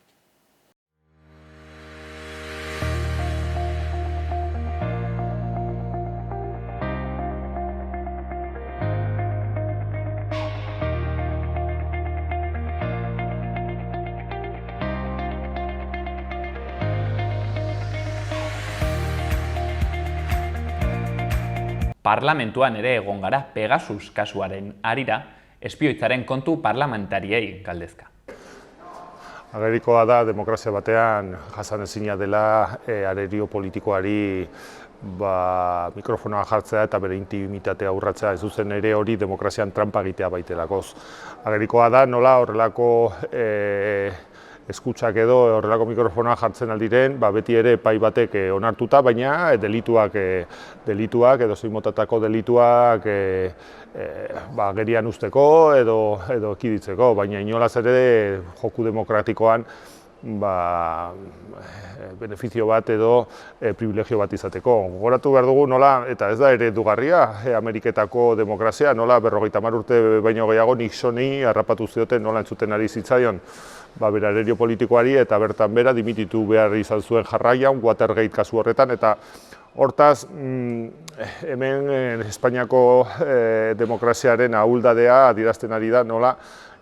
Parlamentuan ere egon gara Pegasus kasuaren harira, espioitzaren kontu parlamentariei galdezka. Agerikoa da demokrazia batean jasanezina dela arerio politikoari mikrofonoa jartzea eta bere intimitatea urratzea, ez duzen ere hori demokrazian trampa egitea baitelakoz. Agerikoa da nola horrelako eskutsak edo horrelako mikrofonoa jartzen aldiren, beti ere epai batek onartuta, baina delituak edo zein motatako delituak agerian usteko edo ekiditzeko, baina inolaz ere joku demokratikoan benefizio bat edo privilegio bat izateko. Gogoratu behar dugu nola, eta ez da eredugarria Ameriketako demokrazia, nola 50 urte baino gehiago Nixoni harrapatu zioten nola entzuten ari zitzaion bere arerio politikoari eta bertan bera dimititu behar izan zuen jarraian, Watergate kasu horretan, eta hortaz, hemen Espainiako demokraziaren ahuldadea adierazten ari da nola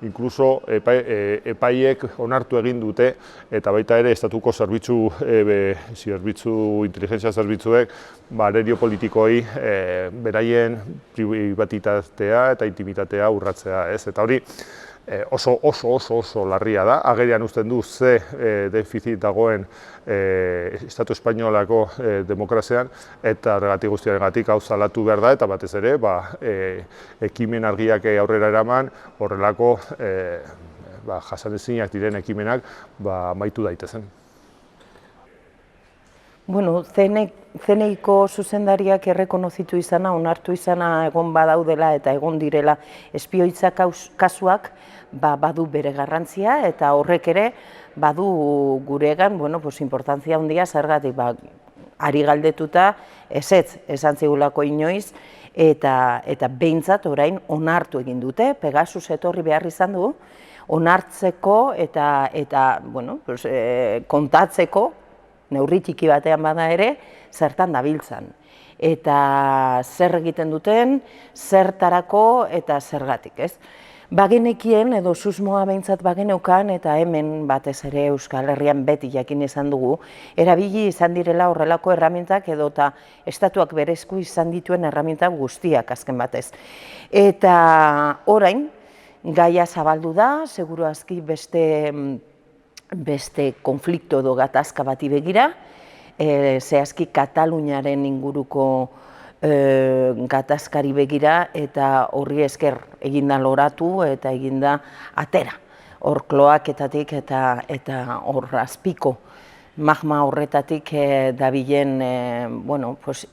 inkluso epaiek onartu egin dute eta baita ere estatuko inteligentzia zerbitzuek arerio politikoi beraien pribatitatea eta intimitatea urratzea, ez? Eta hori oso larria da, agerian uzten du ze defizit dagoen Estatu Espainolako demokrazian eta horregatik guztiarengatik hau salatu behar da eta batez ere ekimen argiak aurrera eraman horrelako jasanezinak diren ekimenak amaitu daitezen. Bueno, CNIko zuzendariak errekonozitu izana, onartu izana egon badaudela eta egon direla espioitza kasuak badu bere garrantzia eta horrek ere badu guregan, importantzia handia zergatik ari galdetuta ezetz esan zigulako inoiz eta behintzat orain onartu egin dute, Pegasus etorri behar izan du, onartzeko eta kontatzeko, neurri txiki batean bada ere, zertan dabiltzan. Eta zer egiten duten, zertarako eta zergatik, ez? Bagenekien edo susmoa behintzat bageneukan eta hemen batez ere Euskal Herrian beti jakin izan dugu, erabili izan direla horrelako erramintak edo eta estatuak berezko izan dituen erramintak guztiak azken batez. Eta orain, gaia zabaldu da, seguru aski beste konflikto edo gatazka bati begira, zehazki Kataluniaren inguruko gatazkari begira eta horri esker eginda loratu eta eginda atera. Hor kloaketatik eta hor azpiko magma horretatik dabilen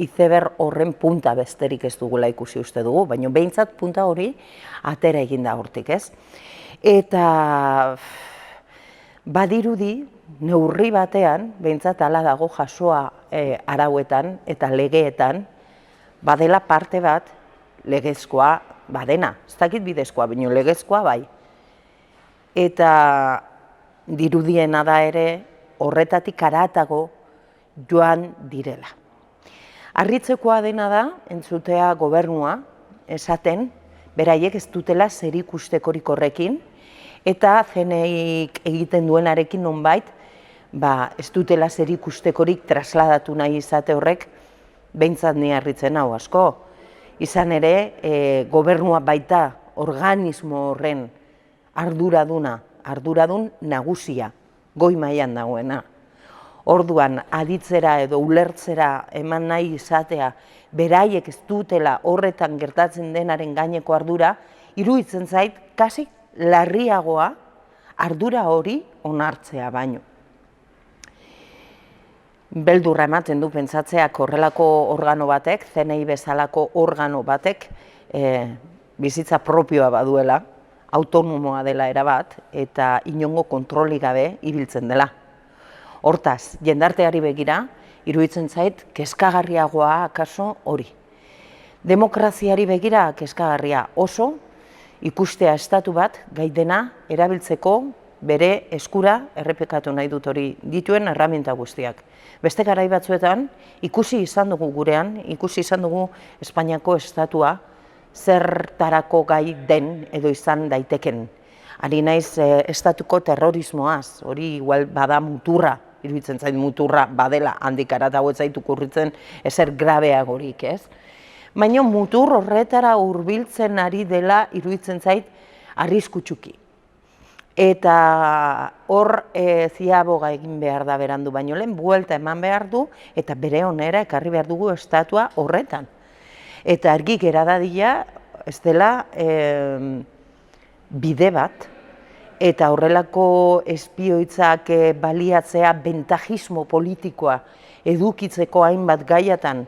izeber horren punta besterik ez dugula ikusi uste dugu, baina behintzat punta hori atera eginda hortik, ez? Eta badirudi, neurri batean, behintzat hala dago jasoa arauetan eta legeetan, badela parte bat legezkoa badena, ez dakit bidezkoa, baina legezkoa bai. Eta dirudiena da ere horretatik haratago joan direla. Harritzekoa dena da, entzutea gobernua esaten, beraiek ez dutela zerikustekorik horrekin, eta CNIk egiten duenarekin nonbait, ez dutela zerikustekorik trasladatu nahi izate horrek, behintzat ni harritzen hau asko. Izan ere, gobernua baita organismo horren arduradun nagusia, goi mailan dagoena. Orduan, aditzera edo ulertzera eman nahi izatea, beraiek ez dutela horretan gertatzen denaren gaineko ardura, iruditzen zait, kasi larriagoa ardura hori onartzea baino. Beldurra ematen du pentsatzeak horrelako organo batek, CNI bezalako organo batek, bizitza propioa baduela, autonomoa dela erabat, eta inongo kontroli gabe ibiltzen dela. Hortaz, jendarteari begira, iruditzen zait, kezkagarriagoa akaso hori. Demokraziari begira kezkagarria oso, ikustea estatu bat gaidena erabiltzeko bere eskura errepikatu nahi dut hori dituen erraminta guztiak. Beste garai batzuetan ikusi izan dugu gurean, ikusi izan dugu Espainiako estatua zertarako gai den edo izan daiteken. Ari naiz estatuko terrorismoaz, hori igual bada muturra, iruditzen zait muturra badela handik haratago ez zaitu kurritzen ezer grabeagorik, ez? Baina mutur horretara hurbiltzen ari dela iruditzen zait arriskutsuki. Eta hor ziaboga egin behar da berandu baino lehen, buelta eman behar du, eta bere onera ekarri behar dugu estatua horretan. Eta argi gera dadila, ez dela bide bat, eta horrelako espioitzak baliatzea bentajismo politikoa edukitzeko hainbat gaiatan,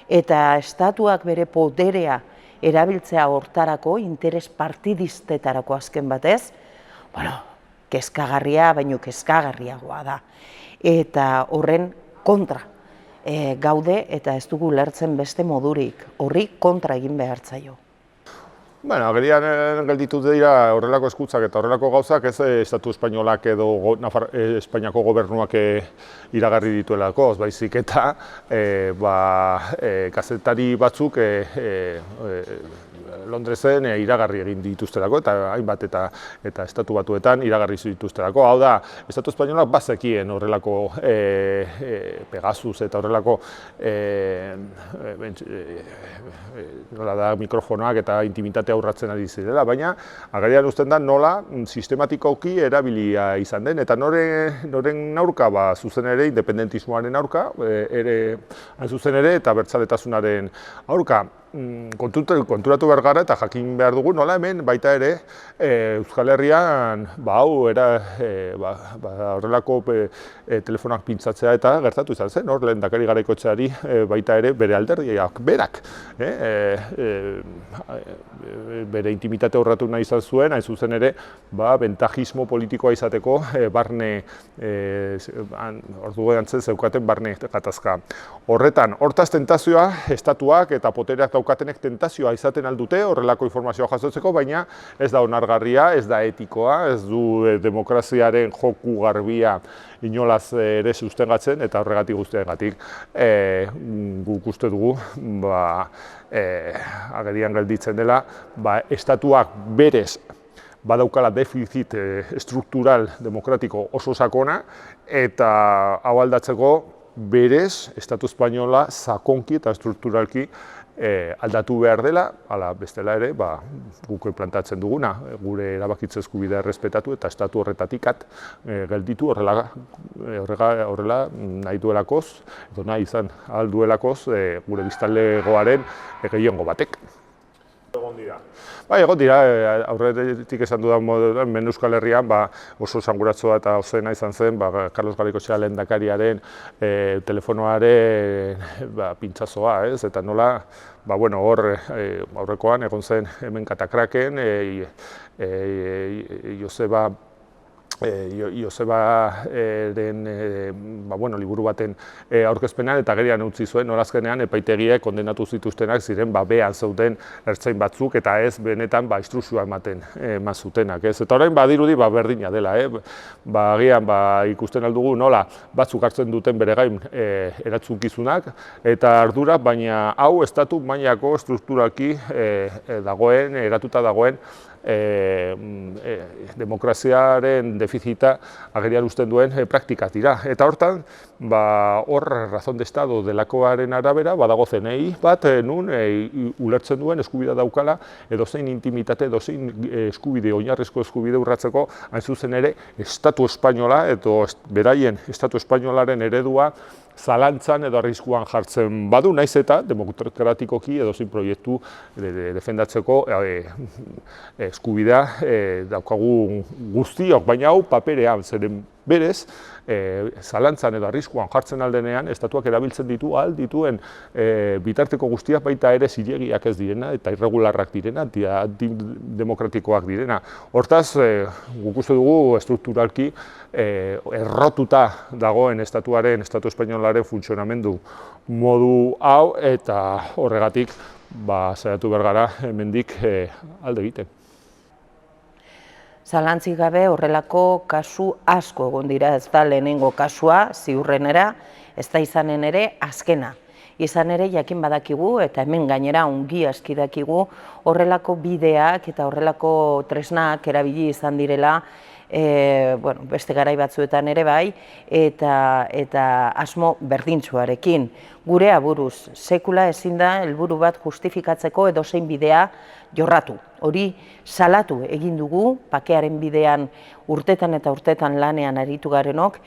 eta estatuak bere poderea erabiltzea hortarako, interes partidistetarako azken batez, kezkagarria, baino kezkagarriagoa da. Eta horren kontra gaude eta ez dugu lertzen beste modurik, horri kontra egin behar zaio. Agerian gelditu dira horrelako eskutzak eta horrelako gauzak ez Estatu Espainolak edo Espainiako gobernuak iragarri dituelako, baizik eta kazetari batzuk Londresen iragarri egin dituztelako eta hainbat eta Estatu Batuetan iragarri dituztelako. Hau da, Estatu Espainolak bazekien horrelako Pegasus eta horrelako mikrofonoak eta intimitatea urratzen ari zirela, baina agerian uzten da nola sistematikoki erabilia izan den, eta noren aurka, zuzen ere, independentismoaren aurka, hain zuzen ere, eta bertzaletasunaren aurka. Konturatu behar gara eta jakin behar dugu nola hemen baita ere Euskal Herrian horrelako telefonak pintzatzea eta gertatu izan zen, lehendakari Garaikoetxeari baita ere bere alderdiak berak bere intimitate horratu nahi izan zuen, hain zuzen ere bentajismo politikoa izateko barne ordu gantzen zeukaten barne gatazka. Hortaz tentazioa estatuak eta potereak daukatenek tentazioa izaten aldute horrelako informazioa jasotzeko, baina ez da onargarria, ez da etikoa, ez du demokraziaren joku garbia inolaz ere sustengatzen, eta horregatik guztiagatik guk uste dugu agerian gelditzen dela estatuak berez badaukala defizit struktural demokratiko oso sakona, eta hau aldatzeko berez Estatu Espainola sakonki eta strukturalki aldatu behar dela, ala bestela ere, guk plantatzen duguna, gure erabakitze eskubidea errespetatu eta estatu horretatik gelditu horrela nahi duelakoz, edo nahi izan ahal duelakoz gure biztanlegoaren gehiengo batek. Egon dira, aurretik esan dudan moduan, hemen Euskal Herrian oso esanguratsuak eta ozena izan zen Carlos Garaikoetxea lehendakariaren telefonoaren pintzazoa, eta nola, hor aurrekoan egon zen hemen Katakraken, Josebaren liburu baten aurkezpenean eta gerian utzi zuen norazkenean epaitegiek kondenatu zituztenak ziren behan zeuden ertzain batzuk eta ez benetan instrukzioa ematen zutenak. Eta orain badirudi berdina dela, agian ikusten aldugu nola batzuk hartzen duten bere gain erantzunkizunak eta ardurak, baina hau estatu mailako strukturalki dagoen, eratuta dagoen demokraziaren defizita agerian uzten duen praktikak dira. Eta hortan, hor razón de estado delakoaren arabera, badago zenei bat, nun ulertzen duen eskubidea daukala, edozein intimitate, edozein eskubide, oinarrizko eskubide urratzeko, hain zuzen ere, Estatu Espainola, edo beraien Estatu Espainolaren eredua, zalantzan edo arriskuan jartzen badu, naiz eta demokratikoki edozein proiektu defendatzeko eskubidea daukagu guztiok, baina hau paperean, zeren berez, zalantzan edo arriskuan jartzen aldenean, estatuak erabiltzen dituen bitarteko guztiak baita ere zilegiak ez direna eta irregularrak direna, antidemokratikoak direna. Hortaz, guk uste dugu strukturalki errotuta dagoen Estatu Espainolaren funtzionamendu modu hau, eta horregatik saiatu behar gara hemendik alde egiten. Zalantzik gabe horrelako kasu asko egon dira, ez da lehenengo kasua, ziurrenera, ez da izanen ere azkena. Izan ere jakin badakigu eta hemen gainera ongi aski dakigu horrelako bideak eta horrelako tresnak erabili izan direla beste garai batzuetan ere bai, eta asmo berdintsuarekin. Gure aburuz, sekula ezin da helburu bat justifikatzeko edozein bidea jorratu. hori salatu egin dugu, bakearen bidean urtetan eta urtetan lanean aritu garenok,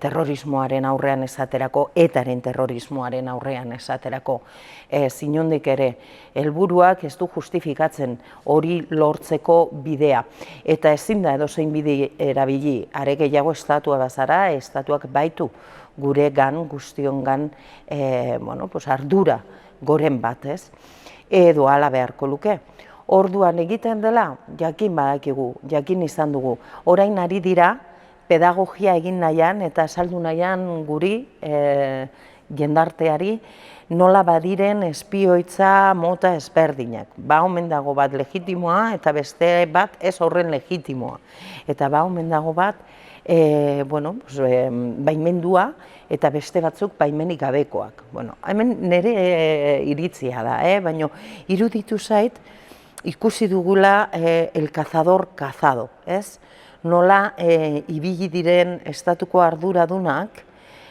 terrorismoaren aurrean esaterako, etaren terrorismoaren aurrean esaterako. Zinondik ere, helburuak ez du justifikatzen hori lortzeko bidea. Eta ezin da edozein bide erabili, are gehiago estatua bazara, estatuak baitu gure gan, guztiongan ardura goren bat, ez? Edo hala beharko luke. Orduan egiten dela, jakin badakigu, jakin izan dugu. Orain ari dira, pedagogia egin nahian eta saldu nahian guri, jendarteari, nola badiren espioitza mota ezberdinak. Ba omen dago bat legitimoa eta beste bat ez horren legitimoa. Eta ba omen dago bat, baimendua eta beste batzuk baimenik gabekoak. Hemen nire iritzia da, baina iruditu zait, ikusi dugula el cazador cazado, ez? Nola ibili diren estatuko arduradunak,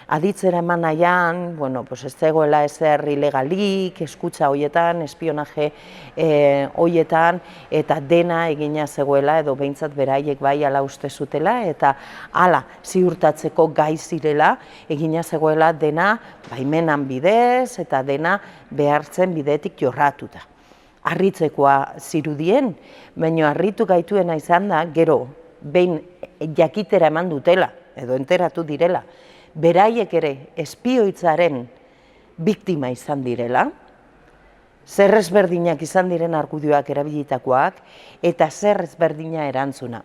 aditzera eman nahian, ez zegoela ezer ilegalik, eskutsa horietan, espionaje horietan, eta dena egina zegoela, edo behintzat beraiek bai ala uste zutela, eta hala ziurtatzeko gai zirela, egina zegoela dena baimenan bidez, eta dena behartzen bidetik jorratuta. Harritzekoa zirudien, baina harritu gaituena izan da, gero, behin jakitera eman dutela, edo enteratu direla, beraiek ere espioitzaren biktima izan direla, zer ezberdinak izan diren argudioak erabilitakoak, eta zer ezberdina erantzuna.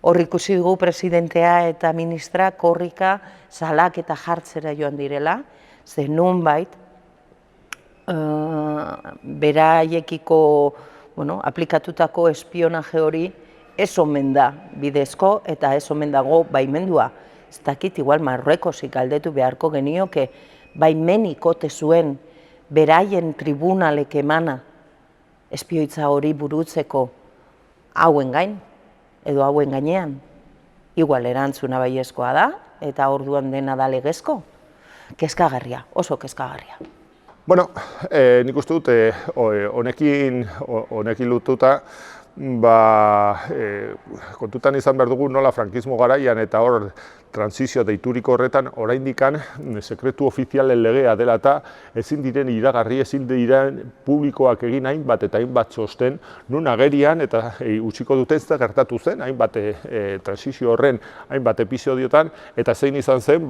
Hor ikusi dugu presidentea eta ministra korrika salak eta jartzera joan direla, ze nonbait, beraiekiko aplikatutako espionaje hori ez omen da bidezko eta ez omen dago baimendua. Ez dakit, igual Marruekosik galdetu beharko genioke baimenik ote zuen beraien tribunalek emana espioitza hori burutzeko hauen gain edo hauen gainean. Igual erantzuna baiezkoa da eta orduan dena da legezko. Kezkagarria, oso kezkagarria. Bueno, nik uste dut honekin lotuta kontutan izan behar dugu nola frankismo garaian eta hor transizio deituriko horretan oraindikan sekretu ofizialen legea dela eta ezin diren iragarri, ezin diren publikoak egin hainbat eta hainbat txosten nun agerian eta utziko duten ez gertatu zen hainbat transizio horren hainbat episodiotan eta zein izan zen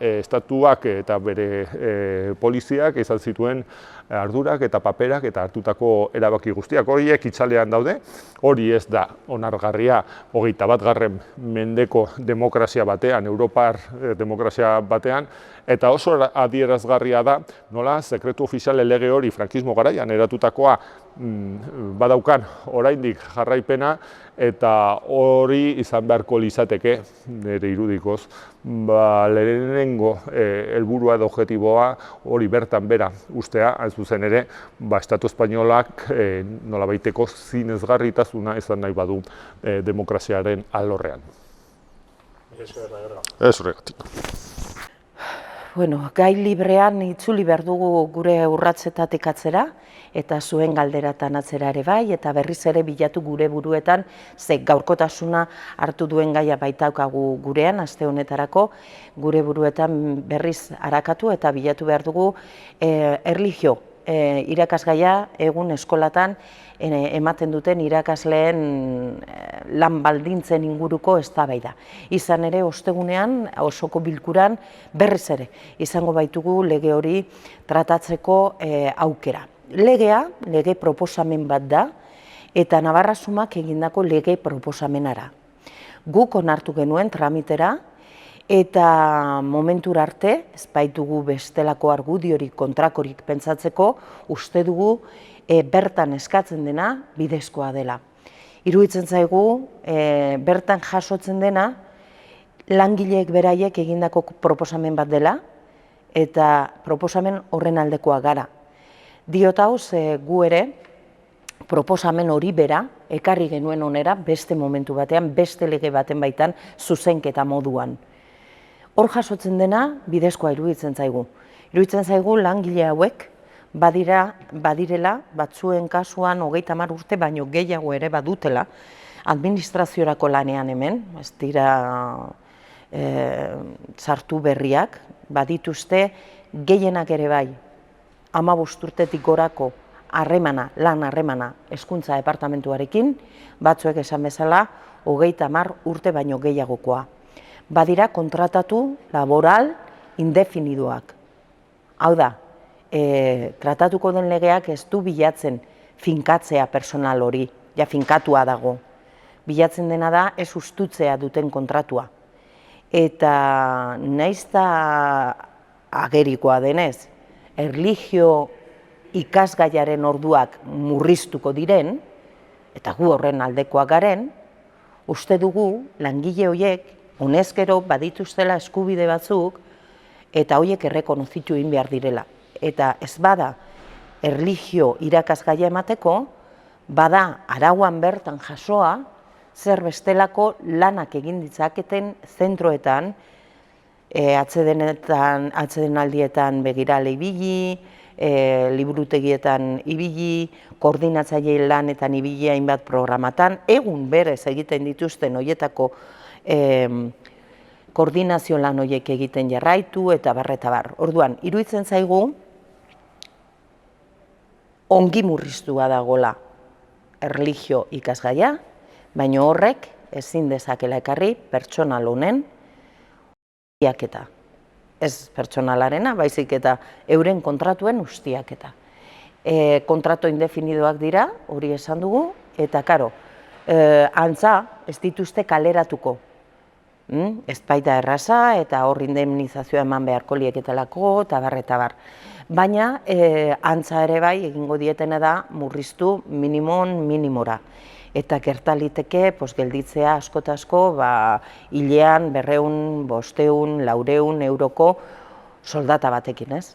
estatuak eta bere poliziak izan zituen ardurak eta paperak eta hartutako erabaki guztiak horiek itzalean daude. Hori ez da onargarria 21. mendeko demokrazia batean, Europar demokrazia batean, eta oso adierazgarria da nola sekretu ofiziale lege hori frankismo garaian eratutakoa badaukan oraindik jarraipena eta hori izan beharko litzateke nire irudikoz lehenengo helburua edo objektiboa hori bertan bera ustea, hain zuzen ere Estatu Espainolak nolabaiteko zinezgarritasuna izan nahi badu demokraziaren alorrean. Ez horregatik. Gai librean itzuli behar dugu gure urratzetatik atzera, eta zuen galderatan atzera ere bai, eta berriz ere bilatu gure buruetan, ze gaurkotasuna hartu duen gaia baitaukagu gurean, aste honetarako, gure buruetan berriz harakatu eta bilatu behar dugu erlijio irakasgaia egun eskolatan ematen duten irakasleen lan baldintzen inguruko eztabaida. Izan ere, ostegunean, osoko bilkuran, berriz ere, izango baitugu lege hori tratatzeko aukera. Legea, lege proposamen bat da, eta Navarra Sumak egindako lege proposamenara. Guk onartu genuen tramitera, eta momentura arte, ez baitugu bestelako argudiorik kontrakorik pentsatzeko, uste dugu bertan eskatzen dena bidezkoa dela. Iruditzen zaigu, bertan jasotzen dena, langileek beraiek egindako proposamen bat dela, eta proposamen horren aldekoa gara. Diot hau, gu ere, proposamen hori bera, ekarri genuen onera, beste momentu batean, beste lege baten baitan, zuzenketa moduan. Hor jasotzen dena, bidezkoa iruditzen zaigu. Iruditzen zaigu langile hauek, badirela, batzuen kasuan 30 urte baino gehiago ere badutela, administraziorako lanean hemen, ez dira sartu berriak, badituzte gehienak ere bai, 15 urtetik gorako lan harremana hezkuntza departamentuarekin, batzuek esan bezala 30 urte baino gehiagokoa. Badira kontratatu laboral indefinidoak. Hau da, tratatuko den legeak ez du bilatzen finkatzea personal hori, ja finkatua dago. Bilatzen dena da ez ustutzea duten kontratua. Eta nahiz eta agerikoa denez, erlijio ikasgaiaren orduak murriztuko diren, eta gu horren aldekoak garen, uste dugu langile horiek, honezkero badituztela eskubide batzuk, eta horiek errekonozitu egin behar direla. Eta ez bada erlijio irakasgaia emateko, bada arauan bertan jasoa, zer bestelako lanak egin ditzaketen zentroetan, atsedenaldietan begirale ibili, liburutegietan ibili, koordinatzaile lanetan ibili hainbat programatan, egun berez egiten dituzten horietako koordinazio lan horiek egiten jarraitu eta bar. Orduan, iruditzen zaigu, ongi murriztua dagola erlijio ikasgaia, baina horrek ezin dezakela ekarri pertsonal honen ustiaketa. Ez pertsonalarena, baizik eta euren kontratuen ustiaketa. Kontrato indefinidoak dira, hori esan dugu, eta karo, antza ez dituzte kaleratuko. Ez baita erraza, eta hor indemnizazioa eman beharko lieketelako, eta bar. Baina, antza ere bai, egingo dietena da, murriztu minimora. Eta gertaliteke, gelditzea asko, hilean 200, 500, 400 euroko soldata batekin, ez?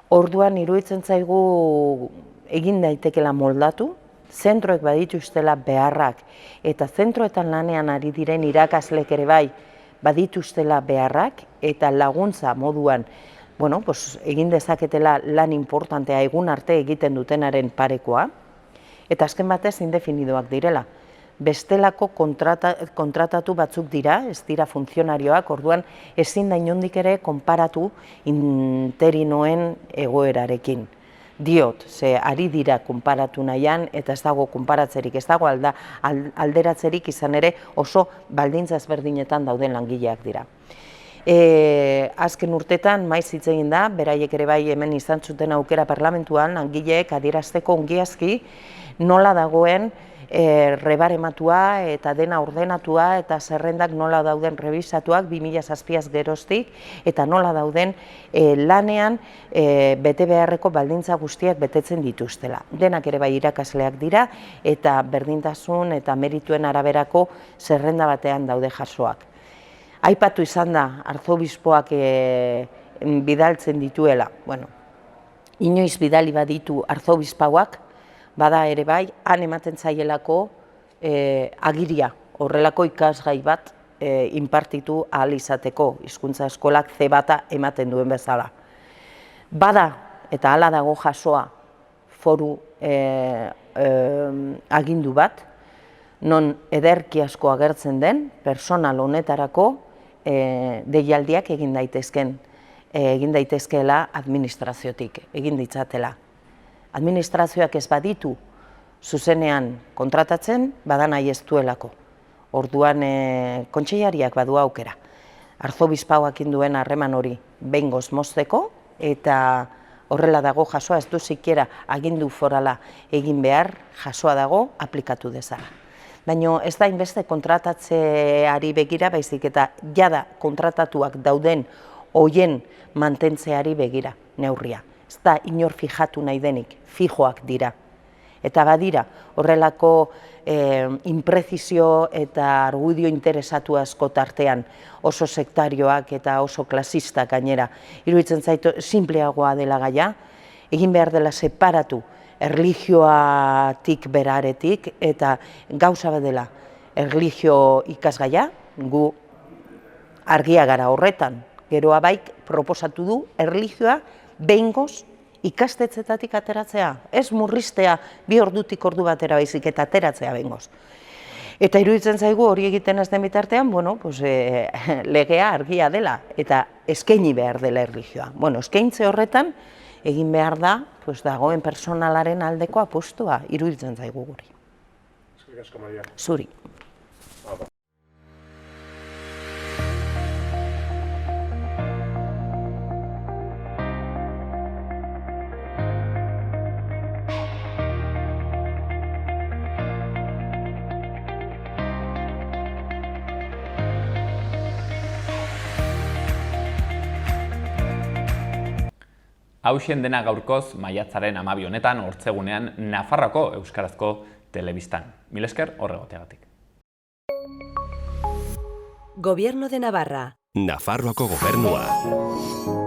Orduan, iruditzen zaigu egin daitekela moldatu, zentroek badituztela beharrak, eta zentroetan lanean ari diren irakaslek ere bai badituztela beharrak, eta laguntza moduan, egin dezaketela lan importantea egun arte egiten dutenaren parekoa, eta azken batez indefinidoak direla. Bestelako kontratatu batzuk dira, ez dira funtzionarioak, orduan ezin da inondik ere konparatu interinoen egoerarekin. Diot, ze ari dira konparatu nahian, eta ez dago konparatzerik, ez dago alderatzerik izan ere oso baldintza ezberdinetan dauden langileak dira. Azken urtetan maiz hitz egin da, beraiek ere bai hemen izan zuten aukera parlamentuan, langileek adierazteko ongiazki nola dagoen rebarematua eta dena ordenatua eta zerrendak nola dauden rebisatuak 2007 geroztik eta nola dauden lanean bete beharreko baldintza guztiak betetzen dituztela. Denak ere bai irakasleak dira eta berdintasun eta merituen araberako zerrenda batean daude jasoak. Aipatu izan da, arzobispoak bidaltzen dituela. Inoiz bidali baditu arzobispauak, bada ere bai, han ematen zaielako agiria, horrelako ikasgai bat inpartitu ahal izateko, hizkuntza eskolak C bata ematen duen bezala. Bada, eta hala dago jasoa, foru agindu bat, non ederki asko agertzen den, personal honetarako deialdiak egin daitezkeela administraziotik, egin ditzatela. Administrazioak ez baditu zuzenean kontratatzen, bada nahi ez duelako. Orduan kontseilariak badu aukera. Arzobispauak induen harreman hori behingoz mozteko, eta horrela dago jasoa, ez du sikiera agindu forala egin behar, jasoa dago aplikatu dezala. Baina ez da inbeste kontratatzeari begira, baizik eta jada kontratatuak dauden hoien mantentzeari begira neurria. Ez da inor fijatu nahi denik, fijoak dira. Eta badira, horrelako inprezizio eta argudio interesatu asko tartean oso sektarioak eta oso klasistak gainera. Iruditzen zaitu simpleagoa dela gaia, egin behar dela separatu erlijioatik beraretik eta gauza bat dela erlijio ikasgaia, gu argia gara horretan, geroa baik proposatu du erlijioa behingoz ikastetxetatik ateratzea, ez murriztea 2 ordutik ordu batera baizik eta ateratzea behingoz. Eta iruditzen zaigu hori egiten ez den bitartean, legea argia dela eta eskaini behar dela erlijioa. Eskaintze horretan egin behar da dagoen personalaren aldeko apustua, iruditzen zaigu guri. Eskerrik asko, Maria. Zuri. Hauxen dena gaurkoz maiatzaren 12 honetan Ortzegunean Nafarroako euskarazko telebistan. Mil esker horregoteagatik. Gobierno de Navarra. Nafarroako gobernua.